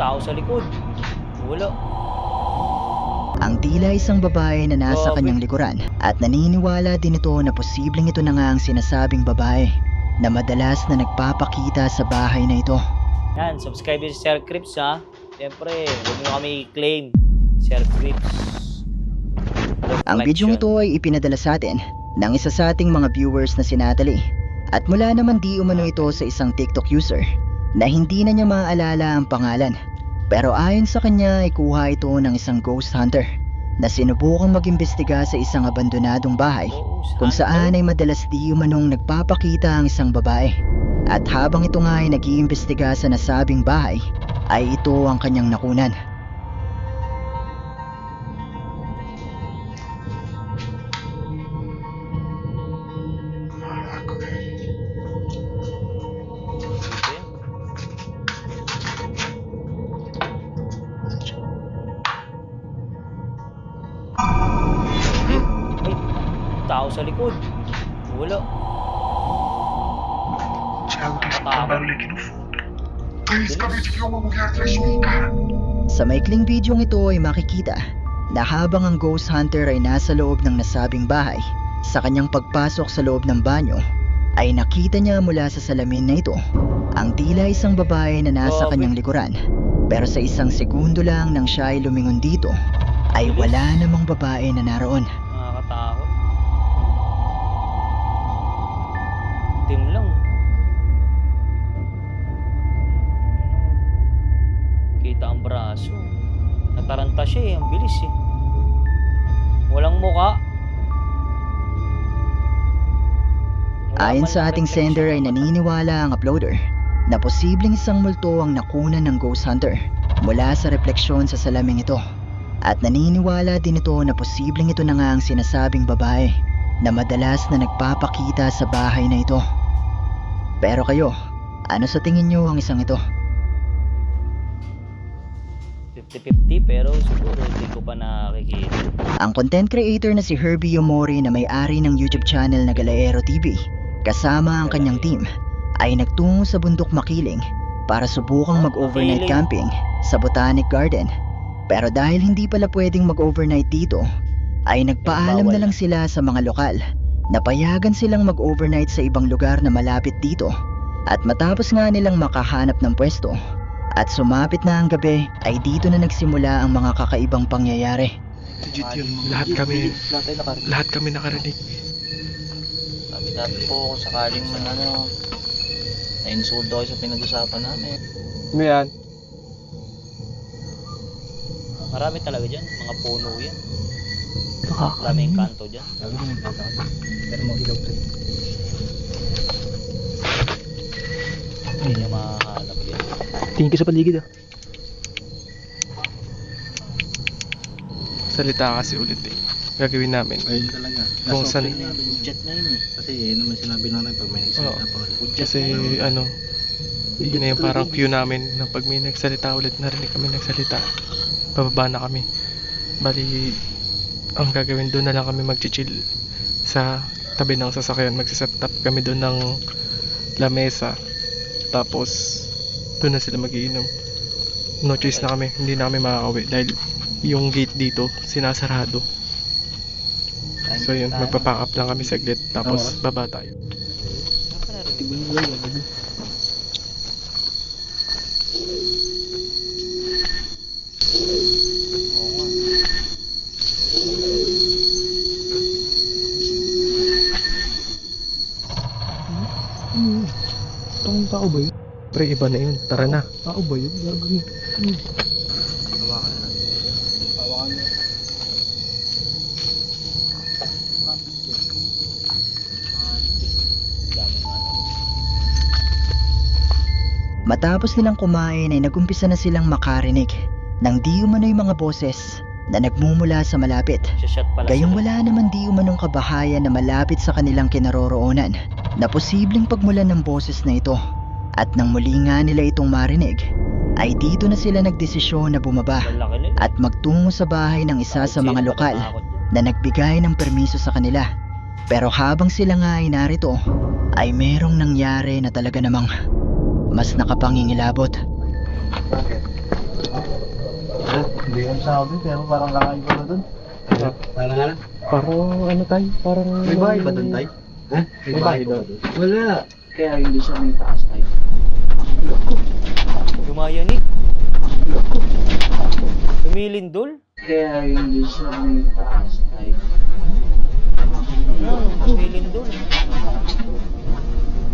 tao sa likod. Wala. Ang tila isang babae na nasa Grabe. kanyang likuran at naniniwala din ito na posibleng ito na nga ang sinasabing babae na madalas na nagpapakita sa bahay na ito. Yan, subscribe nyo sa Sir Crips ha. Siyempre, huwag nyo kami i-claim. Sir Crips. Ang bidyong ito ay ipinadala sa atin ng isa sa ating mga viewers na si Natalie. At mula naman di umano ito sa isang TikTok user na hindi na niya maaalala ang pangalan. Pero ayon sa kanya ay kuha ito ng isang ghost hunter na sinubukang mag-imbestiga sa isang abandonadong bahay kung saan ay madalas di umanong nagpapakita ang isang babae. At habang ito nga ay nag-iimbestiga sa nasabing bahay, ay ito ang kanyang nakunan. Tao sa likod. Wala. Sa maikling bidyong ito ay makikita na habang ang ghost hunter ay nasa loob ng nasabing bahay, sa kanyang pagpasok sa loob ng banyo, ay nakita niya mula sa salamin na ito ang tila isang babae na nasa kanyang likuran. Pero sa isang segundo lang nang siya ay lumingon dito, ay wala namang babae na naroon. Nakakatakot. Tim lang. Kita ang braso. Nataranta siya eh. Ang bilis eh. Walang muka. Ayon sa ating sender ay naniniwala ang uploader na posibleng isang multo ang nakunan ng ghost hunter mula sa refleksyon sa salaming ito. At naniniwala din ito na posibleng ito na nga ang sinasabing babae na madalas na nagpapakita sa bahay na ito. Pero kayo, ano sa tingin nyo ang isang ito? 50-50 pero siguro hindi ko pa nakikita. Ang content creator na si Herbie Yomori na may-ari ng YouTube channel na Galaero TV kasama ang kanyang team ay nagtungo sa bundok Makiling para subukang mag-overnight camping sa Botanic Garden. Pero dahil hindi pala pwedeng mag-overnight dito, ay nagpaalam na lang sila sa mga lokal na payagan silang mag-overnight sa ibang lugar na malapit dito. At matapos nga nilang makahanap ng pwesto at sumapit na ang gabi, ay dito na nagsimula ang mga kakaibang pangyayari. Legit yun, lahat kami nakarinig. Sabi po kung sakaling na-insulto kayo sa pinag-usapan namin. Ano yan? Marami talaga dyan. Mga puno yan. Maraming kanto dyan. Pero mag-ilaw to. Hindi niya mahanap yan. Tingin ka sa paligid ah. Salita kasi ulit eh. Gagawin namin. Ayun talaga. Kung saan... Budget na yun eh. Kasi yun naman sinabi namin pag may nagsalita pa ulit. Kasi ano, yun na yung parang cue namin na pag may nagsalita ulit, narinig kami nagsalita, bababa na kami. Bali, ang gagawin doon na lang kami mag-chill sa tabi ng sasakyan. Magsiset up kami doon ng lamesa. Tapos, doon na sila magiinom. No choice na kami, hindi na kami makakauwi dahil yung gate dito sinasarado. So yun, magpapack up lang kami saglit tapos baba tayo. Itong tao ba yun? Pre, iba na yun, tara na. Tao ba yun? Gagawin. Matapos nilang kumain ay nagumpisa na silang makarinig ng di umano'y mga boses na nagmumula sa malapit. Shot pala Gayong sila. wala naman di umanong kabahayan na malapit sa kanilang kinaroroonan na posibleng pagmulan ng boses na ito. At nang muli nga nila itong marinig, ay dito na sila nagdesisyon na bumaba Lalaki nila. at magtungo sa bahay ng isa sa mga lokal na nagbigay ng permiso sa kanila. Pero habang sila nga ay narito, ay merong nangyari na talaga namang mas nakapangingilabot. Ha? Hindi yung sabi, pero parang lakain ko na dun. Parang ano? Parang ano tayo? Parang... May bahay ba dun tayo? Ha? May bahay ba dun? Wala. Kaya hindi siya may taas tayo. Lumayanig. Lumilindol. Kaya hindi siya may taas tayo. Lumilindol.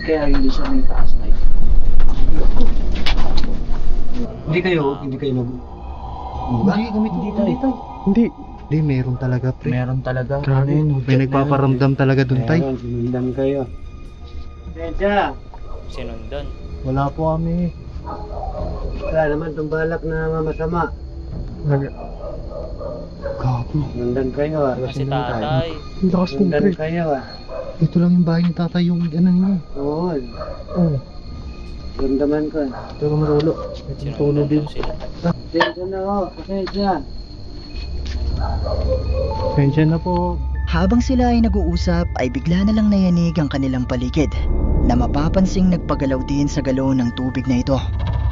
Kaya hindi siya may taas tayo. Hindi kayo nag... Hindi kami tayo. Hindi. Hindi, meron talaga, pre. Meron talaga. Grabe. May nagpaparamdam talaga dun tayo. Sinundan kayo. Medya. Sinundan. Wala po kami. Wala naman itong balak na masama. Gago. Sinundan kayo ah. Kasi tatay. Ang lakas ng Sinundan pre. kayo ah. Ito lang yung bahay ni tatay, yung ano ninyo. Oo. Oh. Ramdaman ko eh. Pero marulo. Sinundan daw sila. Pasensya na ako. Pasensya. Pensya na po. Habang sila ay nag-uusap ay bigla na lang nayanig ang kanilang paligid na mapapansing nagpagalaw din sa galon ng tubig na ito.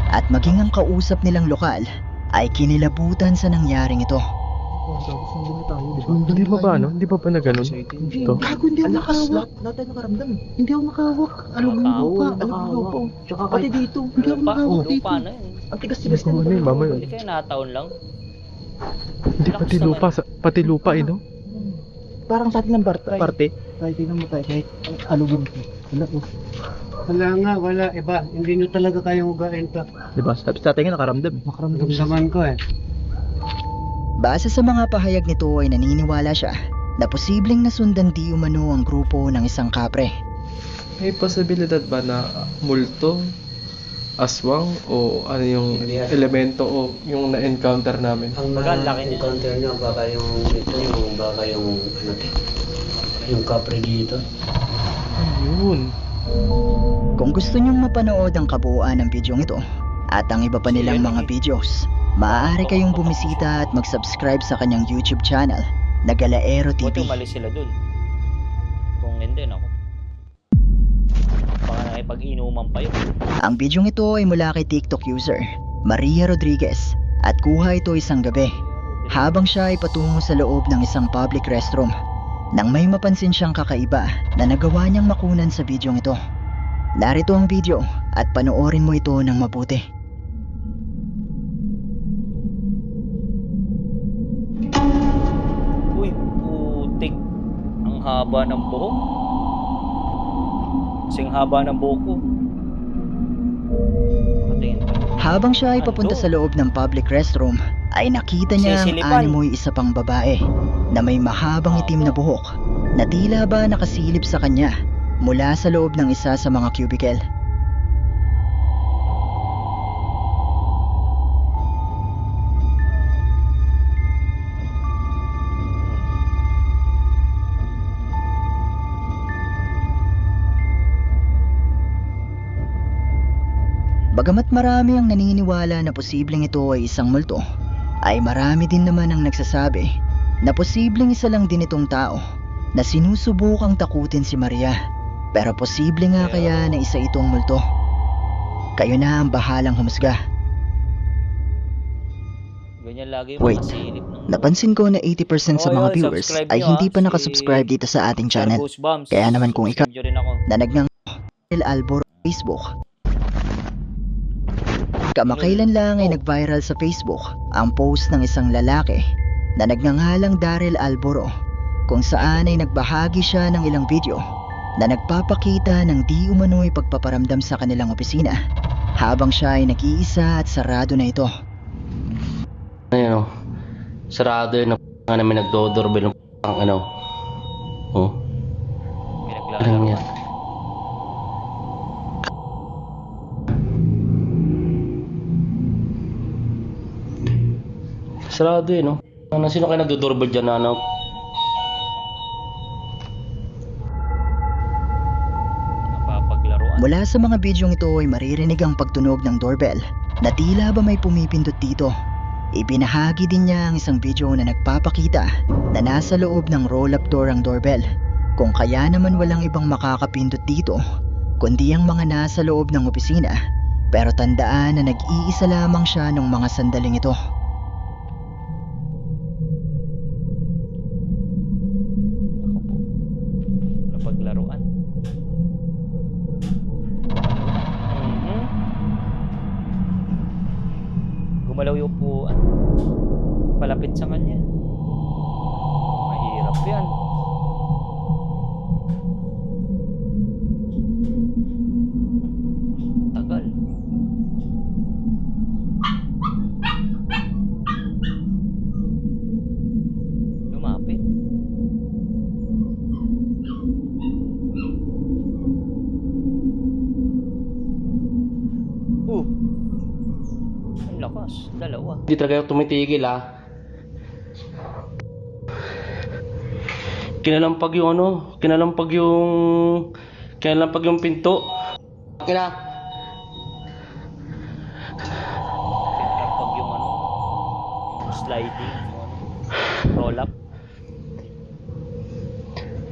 At maging ang kausap nilang lokal ay kinilabutan sa nangyaring ito. Hindi pa ba ano? Hindi pa ba na ganun? Ito. Gago, hindi ako nakahawak. Lahat tayo nakaramdam. Hindi ako nakahawak. Alam mo yung lupa. Alam mo yung lupa. Tsaka Pati dito. Hindi ako nakahawak dito. Lupa na yun. Ang tigas-tigas Ano yun, mama yun? Hindi kayo nataon lang. Hindi pati lupa. Pati lupa eh, no? Parang sa atin ng parte. Kahit tingnan mo tayo, kahit alugin ko. Wala oh. Wala nga, wala. Iba, hindi nyo talaga kayang ugain to. Diba? Tapos tatay nga nakaramdam. Nakaramdam. Saman ko eh. Base sa mga pahayag nito ay naniniwala siya na posibleng nasundan di umano ang grupo ng isang kapre. May posibilidad ba na multo, aswang, o ano yung elemento o yung na-encounter namin? Ang Maganda niya. encounter nyo, baka yung ito, baka yung ano, yung kapre dito. Ayun. Kung gusto niyong mapanood ang kabuuan ng bidyong ito at ang iba pa nilang mga videos, maaari kayong bumisita at mag-subscribe sa kanyang YouTube channel na Galaero Buti TV. umalis sila dun. Kung hindi, ako. Baka nakipag-inuman pa yun. Ang bidyong ito ay mula kay TikTok user Maria Rodriguez at kuha ito isang gabi habang siya ay patungo sa loob ng isang public restroom nang may mapansin siyang kakaiba na nagawa niyang makunan sa bidyong ito. Narito ang video at panoorin mo ito ng mabuti. Uy, putik. Ang haba ng buhok. Kasing haba ng buhok ko. Nakatingin pa. Habang siya ay papunta sa loob ng public restroom, ay nakita niya ang Sisilipan. animoy isa pang babae na may mahabang itim na buhok na tila ba nakasilip sa kanya mula sa loob ng isa sa mga cubicle. Bagamat marami ang naniniwala na posibleng ito ay isang multo, ay marami din naman ang nagsasabi na posibleng isa lang din itong tao na sinusubukang takutin si Maria. Pero posible nga kaya na isa itong multo. Kayo na ang bahalang humusga. Ganyan lagi yung Wait, mga silip ng... Napansin ko na 80% sa Oh, mga yun, viewers subscribe ay nyo, hindi pa si nakasubscribe dito sa ating channel. Goosebumps. Kaya naman kung ikaw Subscribe nyo rin ako. na nagnang Albor Facebook. Kamakailan lang ay nag-viral sa Facebook ang post ng isang lalaki na nagngangalang Daryl Alboro kung saan ay nagbahagi siya ng ilang video na nagpapakita ng di umano'y pagpaparamdam sa kanilang opisina habang siya ay nag-iisa at sarado na ito. Ano, sarado yun ang namin nagdodoorbell ng ano. Oh, May alam naglalaro. niya. Sarado yun, no? Ano, sino kayo nagdodoorbell dyan na ano? Napapaglaruan. Mula sa mga bidyong ito ay maririnig ang pagtunog ng doorbell na tila ba may pumipindot dito. Ibinahagi din niya ang isang video na nagpapakita na nasa loob ng roll-up door ang doorbell, kung kaya naman walang ibang makakapindot dito kundi ang mga nasa loob ng opisina, pero tandaan na nag-iisa lamang siya nung mga sandaling ito. gumalaw yung upuan. Palapit sa kanya. Mahirap yan. Tagal. Lumapit. Ang lakas. Dalawa. Hindi talaga ako tumitigil Kinalampag yung kinalampag yung pinto. Kina. Pag yung yung sliding, roll up.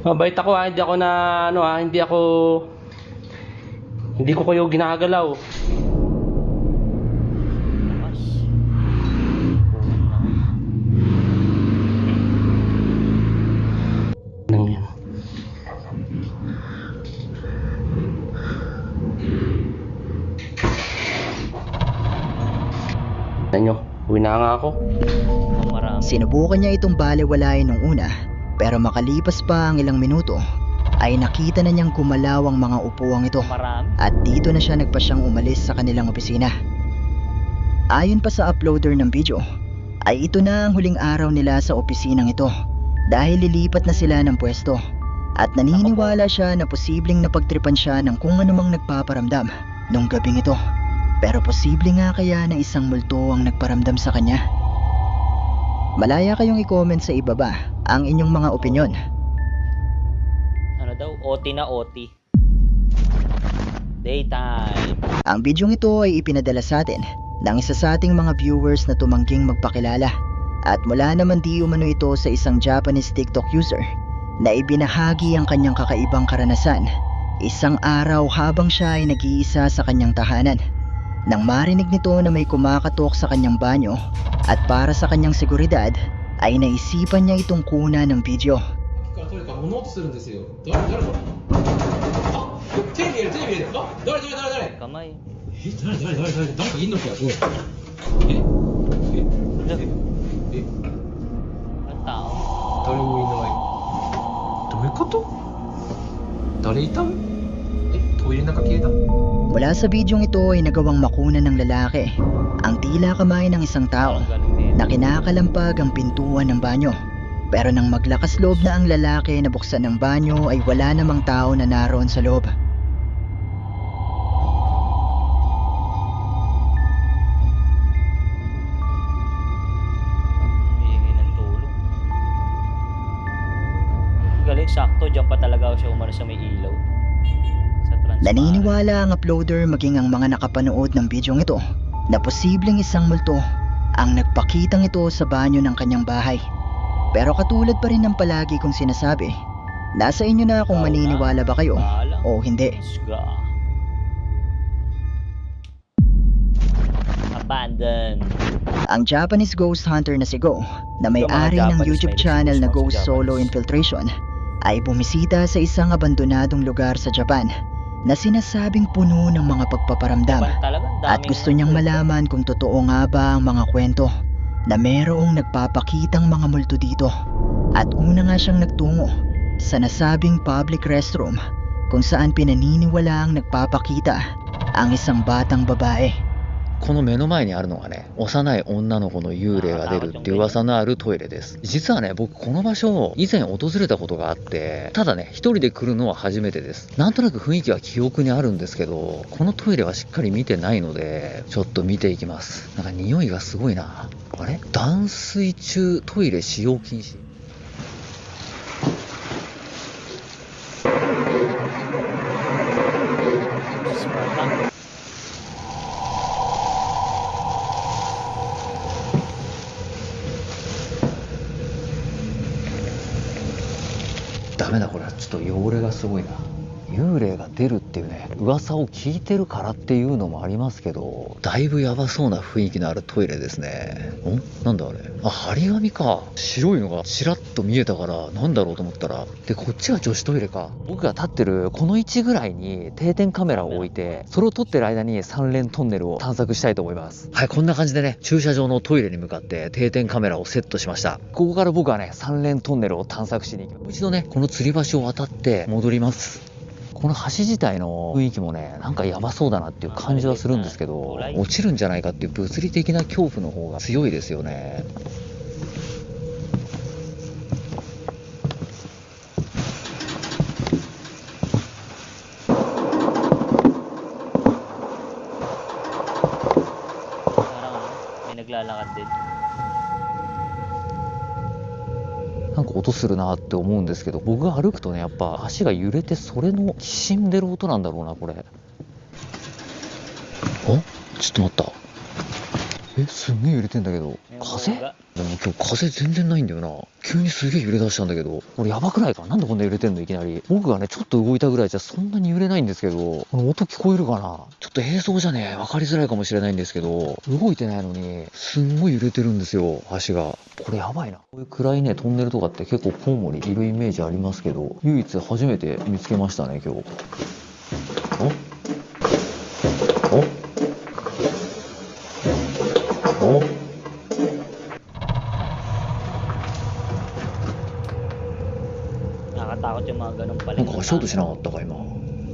Mabait ako hindi ako na hindi ko kayo ginagalaw. Lakas. Nang yan. Nyo, uwi na nga ako. Ang marami. Sinubukan niya itong balewalain nung una, pero makalipas pa ang ilang minuto, ay nakita na niyang gumalaw ang mga upuang ito Marami. at dito na siya nagpasyang umalis sa kanilang opisina. Ayon pa sa uploader ng video, ay ito na ang huling araw nila sa opisinang ito dahil lilipat na sila ng pwesto at naniniwala siya na posibleng napagtripan siya ng kung anumang nagpaparamdam nung gabing ito. Pero posible nga kaya na isang multo ang nagparamdam sa kanya? Malaya kayong i-comment sa ibaba ang inyong mga opinyon. Ano daw? OT na OT. Daytime. Ang bidyong ito ay ipinadala sa atin ng isa sa ating mga viewers na tumangging magpakilala at mula naman di umano ito sa isang Japanese TikTok user na ibinahagi ang kanyang kakaibang karanasan isang araw habang siya ay nag-iisa sa kanyang tahanan. Nang marinig nito na may kumakatok sa kanyang banyo at para sa kanyang seguridad ay naisipan niya itong kuna ng video. とにかく物音するんですよ。誰これ？あ、手見えるですか？誰？ Kamay. 誰かいんのかこれ？Ang tao. 誰もいない。どういうこと？誰いたの？トイレの中消えた？ Mula sa bidyong ito ay nagawang makunan ng lalaki ang tila kamay ng isang tao Ang galing din. na kinakalampag ang pintuan ng banyo. Pero nang maglakas loob na ang lalaki na buksan ng banyo ay wala namang tao na naroon sa loob. Humihingi ng tulong. Ang galing, sakto. Diyan pa talaga siya umano sa may ilaw. Sa transparent. Naniniwala ang uploader maging ang mga nakapanood ng bidyong ito na posibleng isang multo ang nagpakitang ito sa banyo ng kanyang bahay. Pero katulad pa rin ng palagi kong sinasabi, nasa inyo na kung maniniwala ba kayo Bahala. o hindi. Isga. Abandon. Ang Japanese ghost hunter na si Go, na may-ari Yung mga ng Japanese, YouTube may channel na response Ghost sa Solo Japanese. Infiltration, ay bumisita sa isang abandonadong lugar sa Japan na sinasabing puno ng mga pagpaparamdam. Japan talaga, ang At daming gusto niyang malaman kung totoo nga ba ang mga kwento na merong nagpapakitang mga multo dito. At una nga siyang nagtungo sa nasabing public restroom kung saan pinaniniwalaang nagpapakita ang isang batang babae. この目の前にあるのがね、幼い女の子の幽霊が出るっていう噂のあるトイレです。実はね、僕この場所を以前訪れたことがあって、ただね、一人で来るのは初めてです。なんとなく雰囲気は記憶にあるんですけど、このトイレはしっかり見てないので、ちょっと見ていきます。なんか匂いがすごいな。あれ？断水中トイレ使用禁止。ダメだこれはちょっと汚れがすごいな。幽霊が出るっていうね噂を聞いてるからっていうのもありますけど、だいぶやばそうな雰囲気のあるトイレですね。なんだあれ、あ、張り紙か。白いのがちらっと見えたからなんだろうと思ったら、でこっちが女子トイレか。僕が立ってるこの位置ぐらいに定点カメラを置いて、それを撮ってる間に3連トンネルを探索したいと思います。はい、こんな感じでね、駐車場のトイレに向かって定点カメラをセットしました。ここから僕はね3連トンネルを探索しに行きます。もう一度ねこの吊り橋を渡って戻ります。この橋自体の雰囲気もね、なんかやばそうだなっていう感じはするんですけど、落ちるんじゃないかっていう物理的な恐怖の方が強いですよね。May naglalakad din. なんか音するなって思うんですけど、僕が歩くとねやっぱ足が揺れて、それのきしんでる音なんだろうなこれ。あ、ちょっと待った、すんげえ揺れてんだけど、風？でも今日風全然ないんだよな。急にすげえ揺れ出したんだけど、これやばくないか。なんでこんな揺れてんのいきなり。僕がねちょっと動いたぐらいじゃそんなに揺れないんですけど、この音聞こえるかな。ちょっと映像じゃね分かりづらいかもしれないんですけど、動いてないのにすんごい揺れてるんですよ足が。これやばいな。こういう暗いねトンネルとかって結構コウモリいるイメージありますけど、唯一初めて見つけましたね今日。Nakakatakot yung mga ganun pala. なんか足音しなかったか今。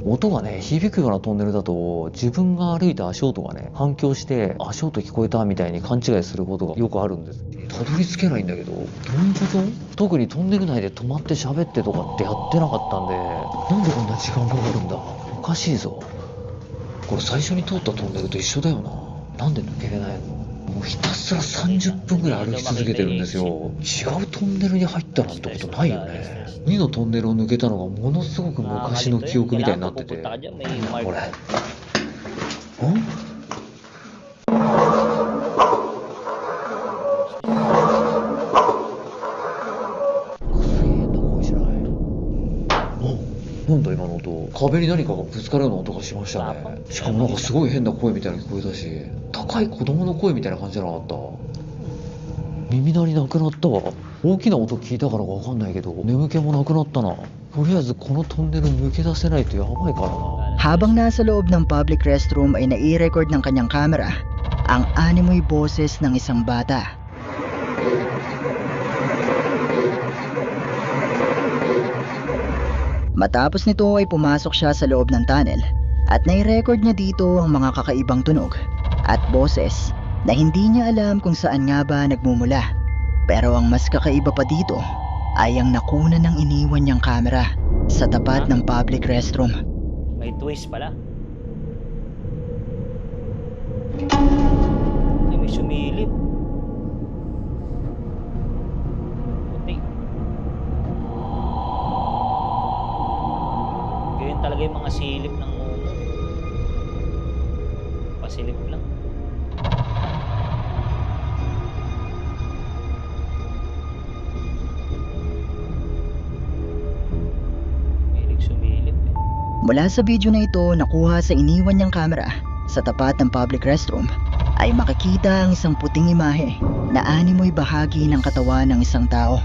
音がね響くようなトンネルだと、自分が歩いた足音がね反響して足音聞こえたみたいに勘違いすることがよくあるんです。たどり着けないんだけど、どういうこと？特にトンネル内で止まって喋ってとかってやってなかったんで、なんでこんな時間かかるんだ。おかしいぞ。これ最初に通ったトンネルと一緒だよな。なんで抜けれないの？もうひたすら30分ぐらい歩き続けてるんですよ。違うトンネルに入ったなんてことないよね。2のトンネルを抜けたのがものすごく昔の記憶みたいになってて、なんだこれ。なんだ今の音。壁に何かがぶつかるような音がしましたね。しかもなんかすごい変な声みたいなの聞こえたし、高い子供の声みたいな感じじゃなかった。耳鳴りなくなったわ。大きな音聞いたからかわかんないけど、眠気もなくなったな。とりあえずこのトンネル抜け出せないとやばいからな。 Habang nasa loob ng public restroom ay nai-record ng kanyang camera ang animoy boses ng isang bata. Matapos nito ay pumasok siya sa loob ng tunnel at nai-record niya dito ang mga kakaibang tunog at boses na hindi niya alam kung saan nga ba nagmumula. Pero ang mas kakaiba pa dito ay ang nakuna ng iniwan niyang camera sa tapat ng public restroom. May twist pala. Ay, may sumilip. Okay. Ganyan talaga yung mga silip ng mundo. Pasilip lang. Mula sa video na ito nakuha sa iniwan niyang camera sa tapat ng public restroom ay makikita ang isang puting imahe na animoy bahagi ng katawan ng isang tao.